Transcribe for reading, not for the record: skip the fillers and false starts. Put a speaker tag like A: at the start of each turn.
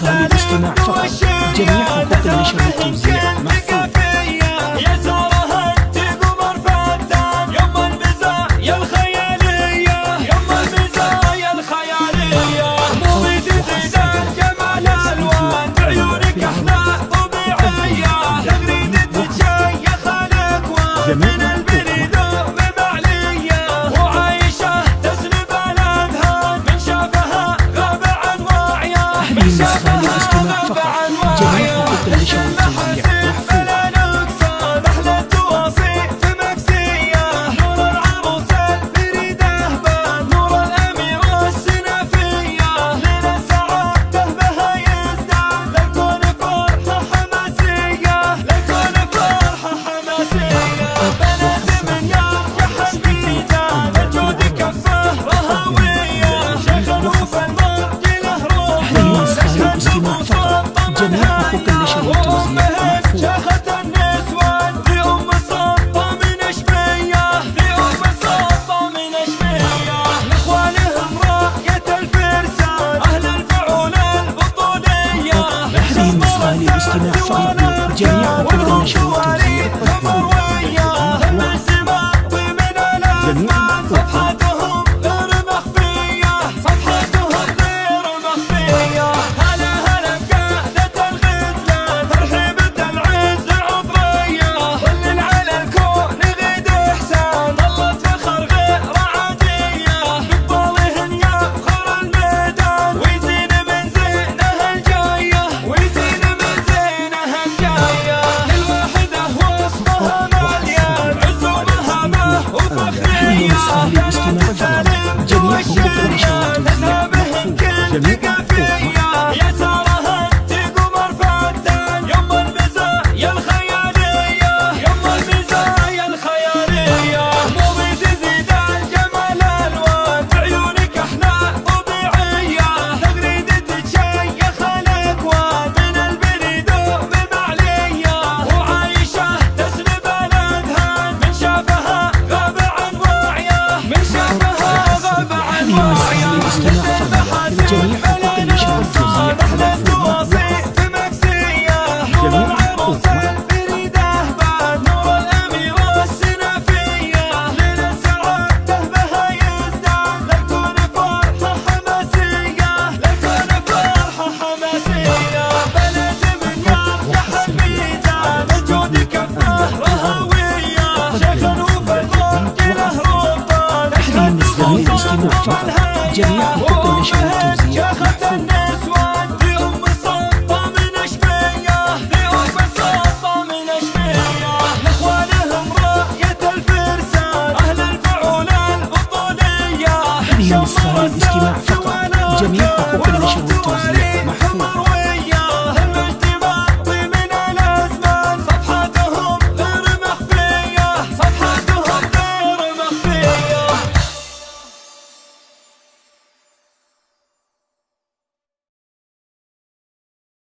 A: الاستماع فقط. جميع حقوق النشر والتوزيع محفوظ.
B: يا سارها تقمر فتان يوم المزايا الخيالية، يوم المزايا الخيالية، مو بتزيد الجمال الوان بعيونك احلى طبيعية، تغريدة شيخ الاكوان من البريد ممعلية، وعايشة تسلب الاذهان من شافها غاب عن وعيه، من شافها غاب عن وعيه.
A: جميع حقوق النشر والتوزيع محفوظ.
B: شاخت النسوان في أم الصفة من أشبية، في أم الصفة من أشبية، لإخوانهم راية الفرسان أهل الفعول البطولية.
A: تحريم مثالي الاستماع فقط. جميع حقوق النشر والتوزيع محفوظ.
B: صفحاتهم غير مخفية، صفحاتهم غير مخفية. هلا هلا بقادة الغزلان ترحيبة العز عطرية، ظل على الكون غيد إحسان ظلت فخر غير عادية، بقبالهن يفخر الميدان ويزين من زينها الجاية، ويزين من زينها الجاية. الواحدة وصفها مليان عز ومهابة وفخرية،
A: جميع حقوق النشر والتوزيع محفوظ.
B: يا سارها تقمر فتان يوم المزايا الخيالية، يوم المزايا الخيالية، مو بتزيد الجمال الوان بعيونك احلى طبيعية، تغريدة شيخ الاكوان من البريد ممعلية، وعايشة تسلب الاذهان من شافها غاب عن وعيه، من شافها غاب عن وعيه.
A: جميع حقوق النشر والتوزيع محفوظ.
B: في مكسية نور العروس الفريدة بان نور الأميرة السنافية، ليل السعادة بها يزدان للكون فرحة حماسية، للكون فرحة حماسية. بلد من يرجح الميزان الجود كفاه رهوية، شيخ وفي الضوء له ربان.
A: تحريم مثالي الاستماع فقط.